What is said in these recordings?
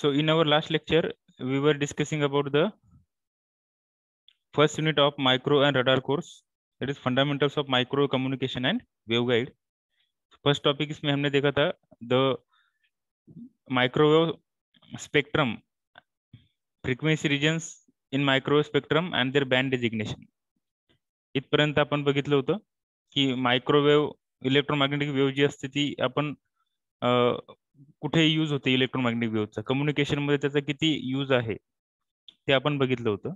So in our last lecture, we were discussing about the first unit of micro and radar course, that is fundamentals of micro communication and waveguide. First topic इसमें हमने देखा था the microwave spectrum, frequency regions in microwave spectrum and their band designation. इथपर्यंत आपण बघितलं होतं की microwave electromagnetic wave जी असते ती आपण कुठे यूज होते इलेक्ट्रोमॅग्नेटिक वेव्हचा, कम्युनिकेशन मध्ये त्याचा किती यूज आहे ते आपण बघितलं होतं.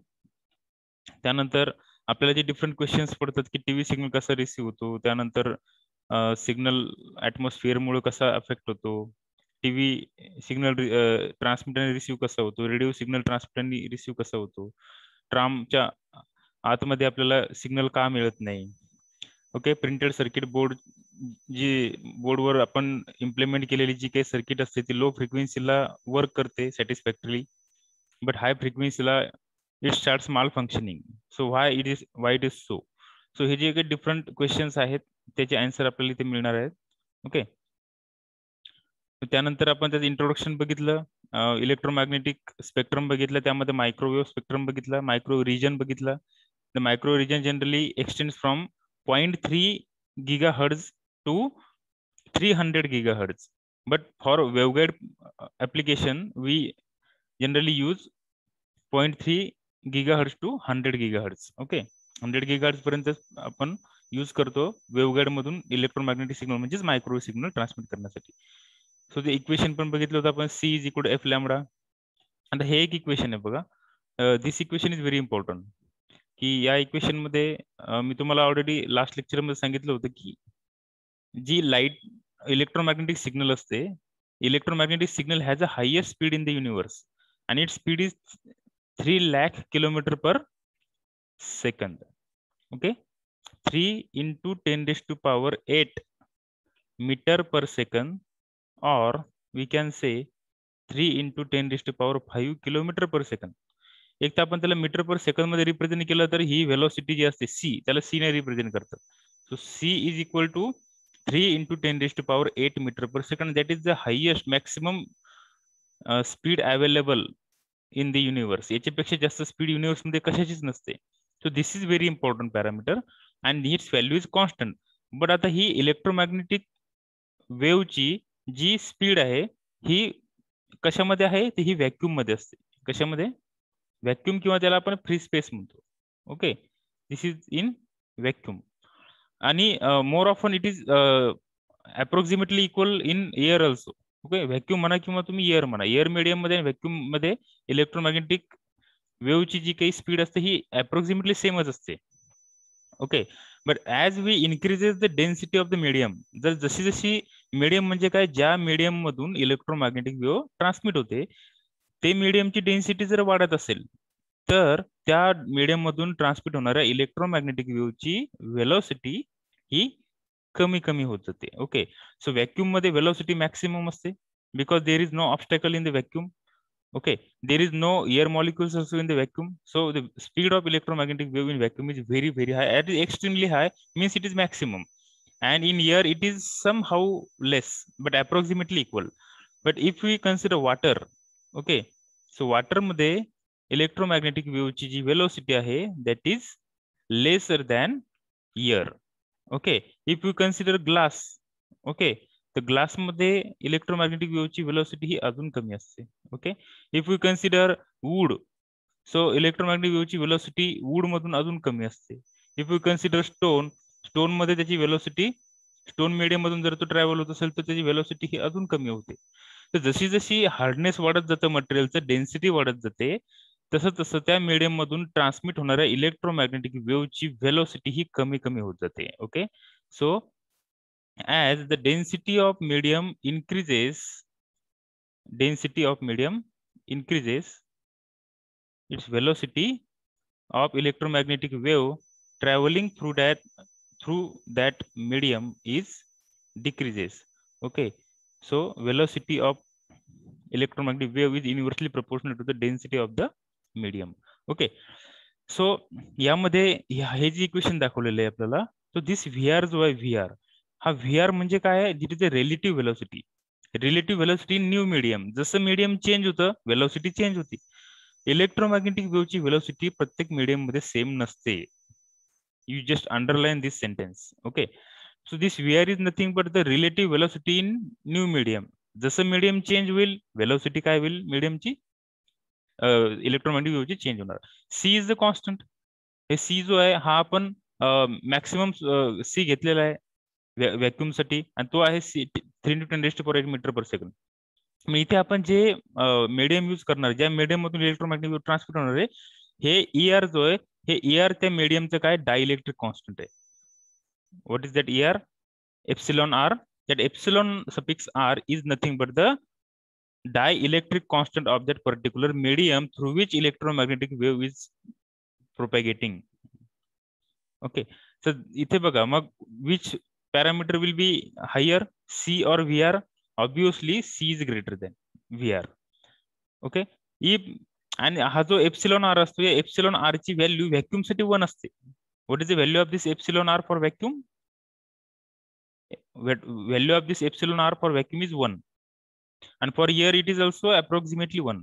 त्यानंतर आपल्याला जे डिफरंट क्वेश्चन्स पडतात की टीव्ही सिग्नल कसा रिसीव्ह होतो, त्यानंतर सिग्नल ऍटमॉस्फिअर मुळे कसा अफेक्ट होतो, टीव्ही सिग्नल ट्रान्समिटर रिसीव्ह कसा होतो, रेडिओ सिग्नल ट्रान्समिटर रिसीव्ह कसा होतो, ट्रामच्या आतमध्ये आपल्याला सिग्नल का मिळत नाही. ओके, प्रिंटेड सर्किट बोर्ड जी बोर्डवर आपण इम्प्लिमेंट केलेली जी काही सर्किट असते ती लो फ्रिक्वेन्सीला वर्क करते सॅटिस्फॅक्टरी, बट हाय फ्रिक्वेन्सीला it starts malfunctioning. So why it is so. So हे जे काही डिफरंट क्वेश्चन्स आहेत त्याचे आन्सर आपल्याला इथे मिळणार आहेत. ओके, त्यानंतर आपण त्याचं इंट्रोडक्शन बघितलं, इलेक्ट्रोमॅग्नेटिक स्पेक्ट्रम बघितलं, त्यामध्ये मायक्रोवेव्ह स्पेक्ट्रम बघितला, मायक्रोवेव्ह रिजन बघितला. The microwave region generally extends from 0.3 gigahertz to 300 gigahertz. But for waveguide application, we generally use 0.3 gigahertz to 100 gigahertz. Okay, 100 gigahertz पर्यंत आपण यूज करतो वेव्हगाईड मधून इलेक्ट्रोमॅग्नेटिक सिग्नल म्हणजेच microwave signal transmit करण्यासाठी. So ते equation पण बघितलं होतं आपण, C is equal to F lambda. आता हे एक इक्वेशन आहे बघा, this equation is very important. की या इक्वेशन मध्ये मी तुम्हाला ऑलरेडी लास्ट लेक्चर मध्ये सांगितलं होतं की जी लाईट इलेक्ट्रोमॅग्नेटिक सिग्नल असते, electromagnetic signal has a highest speed in the universe आणि its speed is 3 lakh kilometre per second. Okay, 3 into 10⁸ metre per second, और we can say 3 into 10⁵ kilometre per second. एक तर आपण त्याला मीटर पर सेकंद मध्ये represent केलं तर ही velocity जी असते सी, त्याला सी ने रिप्रेझेंट करतात. So C is equal to 3 into 10⁸ metre per second. That is the highest maximum speed available in the universe. याच्यापेक्षा जास्त स्पीड युनिवर्स मध्ये कशाचीच नसते. So this is very important parameter and its value is constant. But आता ही electromagnetic वेव्हची जी speed आहे ही कशामध्ये आहे, ती ही व्हॅक्यूम मध्ये असते. कशामध्ये? व्हॅक्यूम, किंवा त्याला आपण फ्री स्पेस म्हणतो. Okay, this is in vacuum. आणि more often it is approximately equal in air also. Okay, vacuum म्हणा किंवा तुम्ही एअर म्हणा, एअर मीडियम मध्ये व्हॅक्यूम मध्ये इलेक्ट्रोमॅग्नेटिक वेव्हची जी काही स्पीड असते ही अप्रॉक्सिमेटली सेमच असते. Okay, but as we increases the density of the medium, जर जशी जशी मीडियम म्हणजे काय, ज्या मीडियम मधून इलेक्ट्रोमॅग्नेटिक वेव्ह ट्रान्समिट होते ते मीडियमची डेन्सिटी जर वाढत असेल तर त्या मीडियम मधून ट्रान्समिट होणाऱ्या इलेक्ट्रोमॅग्नेटिक वेव्हची व्हेलॉसिटी ही कमी कमी होत जाते. ओके, सो व्हॅक्यूम मध्ये व्हेलॉसिटी मॅक्सिमम असते because there is no obstacle in the vacuum. Okay, there is no air molecules also in the vacuum, so the speed of electromagnetic wave in vacuum is very very high. It is extremely high, means it is maximum, and in air it is somehow less but approximately equal. But if we consider water, okay, so water मध्ये electromagnetic wave ची जी velocity आहे that is lesser than air. Okay, if we consider glass, okay, तर glass मध्ये electromagnetic वेव्हची velocity ही अजून कमी असते. Okay, if you consider wood, so electromagnetic वेव्हची व्हेलॉसिटी वूड मधून अजून कमी असते. If you consider stone, stone मध्ये त्याची व्हेलॉसिटी स्टोन मीडियम मधून जर तो ट्रॅव्हल होत असेल तर त्याची व्हेलॉसिटी ही अजून कमी होते. तर जशी जशी हार्डनेस वाढत जातं मटेरियलचं, डेन्सिटी वाढत जाते, तसं तसं त्या मीडियम मधून ट्रान्समिट होणाऱ्या इलेक्ट्रोमॅग्नेटिक वेव्हची व्हेलॉसिटी ही कमी कमी होत जाते. Okay, so as the density of medium increases, its velocity of electromagnetic wave traveling through that medium is decreases. Okay, so velocity of electromagnetic wave is inversely proportional to the density of the medium. Okay, so यामध्ये हे जे equation दाखवलेलं आहे आपल्याला, so this VR जो आहे VR, हा VR म्हणजे काय आहे, that is a relative velocity. Relative velocity in new medium. जसं मीडियम चेंज होतं व्हेलॉसिटी चेंज होती. इलेक्ट्रोमॅग्नेटिक वेव्हची व्हेलॉसिटी प्रत्येक मीडियम मध्ये सेम नसते. You just underline this sentence. Okay. So this VR is nothing but the relative velocity in new medium. जसं medium change होईल velocity काय होईल मीडियमची इलेक्ट्रोमॅग्नेटिक वेव्हची चेंज होणार. सी इज द कॉन्स्टंट. हे सी जो आहे हा आपण मॅक्सिमम सी घेतलेला आहे व्हॅक्युम साठी आणि तो आहे 3×10⁸ मीटर पर सेकंड. मग इथे आपण जे मीडियम यूज करणार ज्या मीडियम मधून इलेक्ट्रोमॅग्नेटिक वेव्ह ट्रान्समिट होणार आहे हे ER जो आहे हे ER त्या मीडियमचं काय डायइलेक्ट्रिक कॉन्स्टंट आहे. What is that ER? Epsilon R. That epsilon suffix R is nothing but the dielectric constant of that particular medium through which electromagnetic wave is propagating. Okay. So इथे बघा मग which parameter will be higher, C or VR? Obviously C is greater than VR. Okay. आणि हा जो epsilon R असतो या epsilon R ची value vacuum साठी 1 असते. What is the value of this epsilon R for vacuum? Value of this epsilon r for vacuum is 1 and for air it is also approximately 1.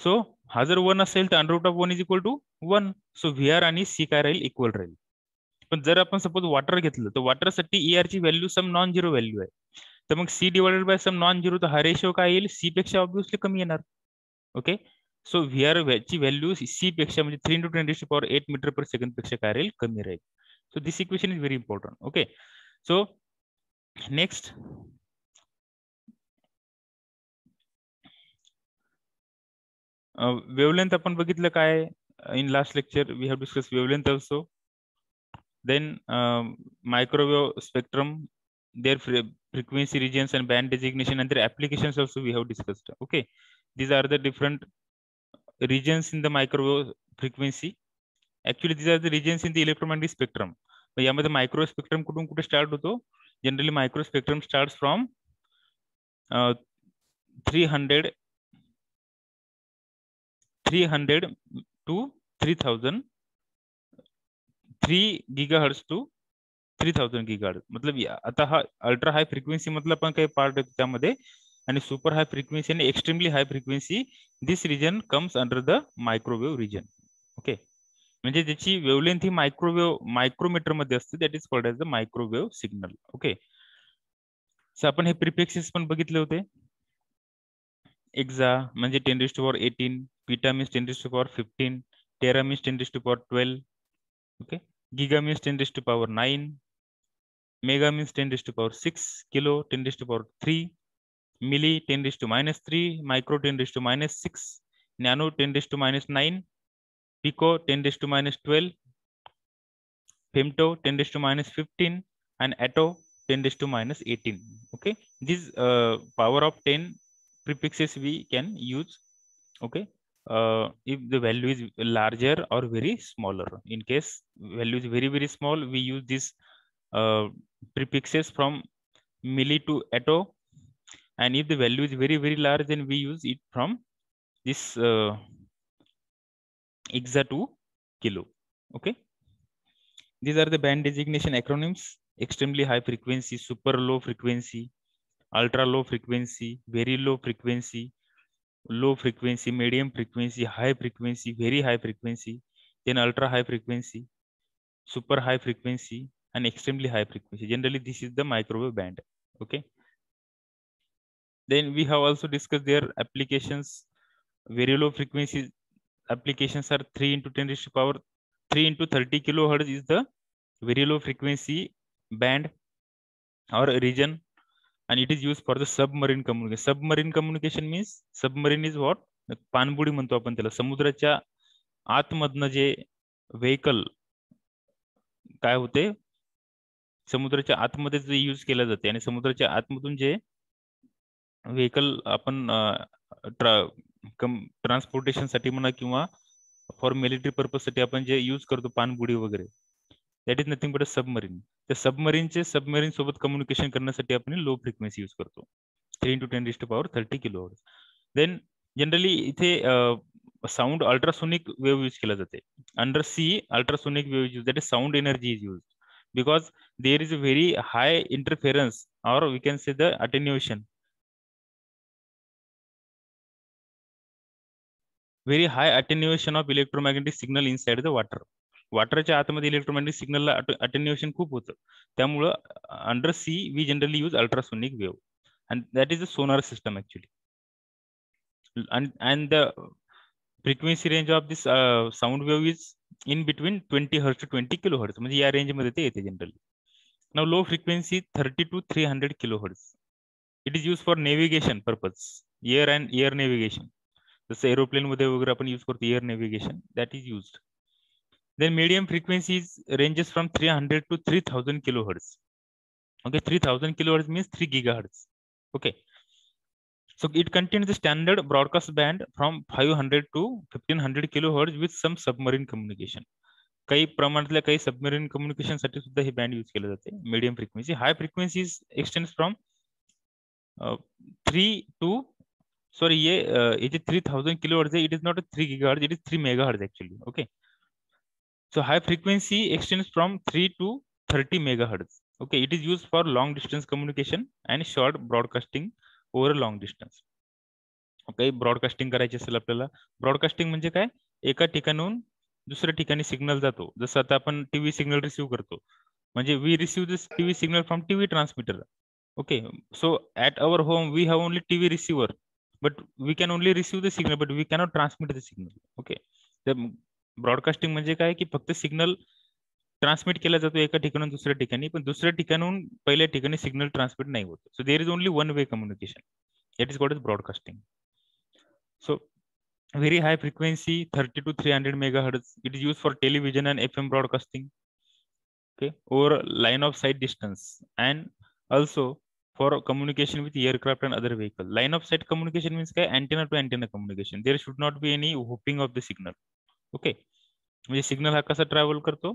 So हा जर 1 असेल तर under root of 1 is equal to 1. So VR आणि C काय राहील equal राहील. पण जर आपण suppose water घेतलं तर वॉटर साठी ER ची value some non zero value आहे. तर मग C divided by some non zero तर हा रेशिओ काय येईल C पेक्षा ऑब्विसली कमी येणार. ओके. सो VR ची व्हॅल्यू C पेक्षा म्हणजे 3×10⁸ मीटर पर सेकंड पेक्षा काय राहील कमी राहील. So this equation is very important. Okay. So next wavelength आपण बघितलं काय in last lecture we have discuss wavelength also. Then microwave spectrum, their frequency regions and band designation and their applications also we have discussed. Okay, these are the different regions in the microwave frequency. Actually these are the regions in the electromagnetic spectrum. यामध्ये micro spectrum कुठून कुठे start होतो? Generally micro spectrum starts from 300 to 3000, 3 GHz to 3000 GHz. मतलब आता हा ultra high frequency मधला पण काही पार्ट आहे त्यामध्ये आणि सुपर हाय फ्रिक्वेन्सी आणि extremely high frequency this region comes under the microwave region. Okay. म्हणजे ज्याची वेवलेंथ ही मायक्रोमीटर मध्ये असते that is called as the microwave signal. Okay. So आपण हे प्रिफिक्सेस पण बघितले होते. एक्झा म्हणजे 10⁻18, peta means 10⁻15, tera means 10⁻12. Okay. Giga means 10⁻9, mega means 10⁻6, kilo 10⁻3, milli 10⁻3, micro 10⁻6, nano 10⁻9, pico 10⁻12, femto 10⁻15 and atto 10⁻18. Okay, this power of 10 prefixes we can use. Okay, if the value is larger or very smaller. In case value is very small, we use this prefixes from milli to atto, and if the value is very large, then we use it from this exa to kilo. Okay. These are the band designation acronyms: extremely high frequency, super low frequency, ultra low frequency, very low frequency, low frequency, medium frequency, high frequency, very high frequency, then ultra high frequency, super high frequency, and extremely high frequency. Generally, this is the microwave band. Okay. Then we have also discussed their applications. Very low frequency applications are 3×10⁻3×30 kilohertz is the very low frequency band or region, and it is used for the submarine communication. Submarine communication means submarine is what? पाणबुडी म्हणतो आपण त्याला. समुद्राच्या आतमधनं जे vehicle काय होते समुद्राच्या आतमध्ये जे use केलं जाते आणि समुद्राच्या आतमधून जे व्हेकल आपण ट्रान्सपोर्टेशन साठी म्हणा किंवा फॉर मिलिटरी पर्पज साठी आपण जे यूज करतो पाणबुडी वगैरे, that is nothing but a submarine. त्या सबमरीन सोबत कम्युनिकेशन करण्यासाठी आपण लो फ्रिक्वेन्सी यूज करतो 3×10⁻30 किलोहर्ट्ज. देन जनरली इथे साऊंड अल्ट्रासोनिक वेव्ह यूज केला जाते. Under sea ultrasonic wave use, that is sound energy is use because there is a very high interference or we can say the attenuation very high attenuation of electromagnetic signal inside the water. वॉटरच्या आतमध्ये electromagnetic सिग्नलला attenuation खूप होतं. त्यामुळं under sea we generally use ultrasonic wave and that is a sonar system actually. and the frequency range of this sound wave is in between 20 hertz to 20 kilohertz. म्हणजे या range मध्ये ते येते generally. Now low frequency 30 to 300 kilohertz. It is used for navigation purpose, air navigation. जसं aeroplane मध्ये वगैरे आपण use करतो air navigation, that is used. Then medium frequencies ranges from 300 to 3000 kilohertz. Okay, 3000 kilohertz means 3 gigahertz. Okay. So it contains the standard broadcast band from 500 to 1500 kilohertz with some submarine communication. काही प्रमाणातल्या काही submarine communication साठी सुद्धा हे band use केले जाते. Medium frequency. High frequencies extends from 3 to sorry ये 3000 kilohertz है. It is not 3 gigahertz, it is 3 megahertz actually. Okay. So high frequency extends from 3 to 30 megahertz. Okay, it is used for long distance communication and short broadcasting over a long distance. Okay, broadcasting करायची असेल आपल्याला. Broadcasting म्हणजे काय? एका ठिकाणाहून दुसऱ्या ठिकाणी signal जातो. जसं आता आपण टीव्ही सिग्नल रिसीव्ह करतो. म्हणजे we receive this TV signal from TV transmitter. Okay, so at our home we have only TV receiver, but we can only receive the signal, but we cannot transmit the signal. Okay, the broadcasting म्हणजे काय की फक्त signal transmit केला जातो एका ठिकाणून दुसऱ्या ठिकाणी, पण दुसऱ्या ठिकाणून पहिल्या ठिकाणी सिग्नल ट्रान्समिट नाही होत. So there is only one way communication. It is called as broadcasting. So very high frequency 30 to 300 megahertz, it is used for television and FM broadcasting. Okay, over line of sight distance and also for communication with aircraft and other vehicle. Line of sight communication means काय? Antenna to antenna communication. There should not be any whooping of the signal. Okay, म्हणजे signal हा कसा travel करतो?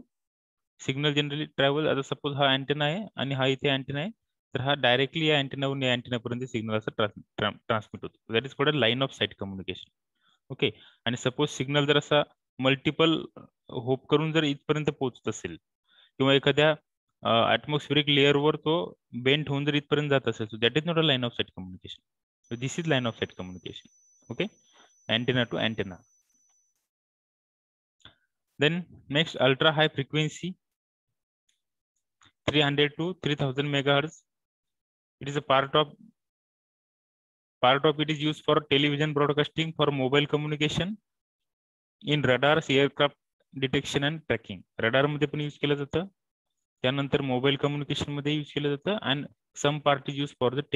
Signal generally travel, आता suppose हा antenna आहे आणि हा इथे अँटेना आहे, तर हा डायरेक्टली या अँटेनावरून या अँटेनापर्यंत सिग्नल असं ट्रान्समिट होतो. That is called line of sight communication. Okay, आणि सपोज सिग्नल जर असा मल्टिपल होप करून जर इथपर्यंत पोहोचत असेल किंवा एखाद्या ऍटमॉस्फिरिक लेअरवर तो बेंट होऊन जर इथपर्यंत जात असेल, so that is not a line of sight communication. This is line of sight communication. Okay, antenna to antenna. Then next, ultra high frequency 300 to 3000 megahertz. It is a part of it is used for television broadcasting, for mobile communication, in radars, aircraft detection and tracking. Radar मध्ये पण use केलं जातं, त्यानंतर mobile communication मध्ये use केलं जातं, and some part is used for the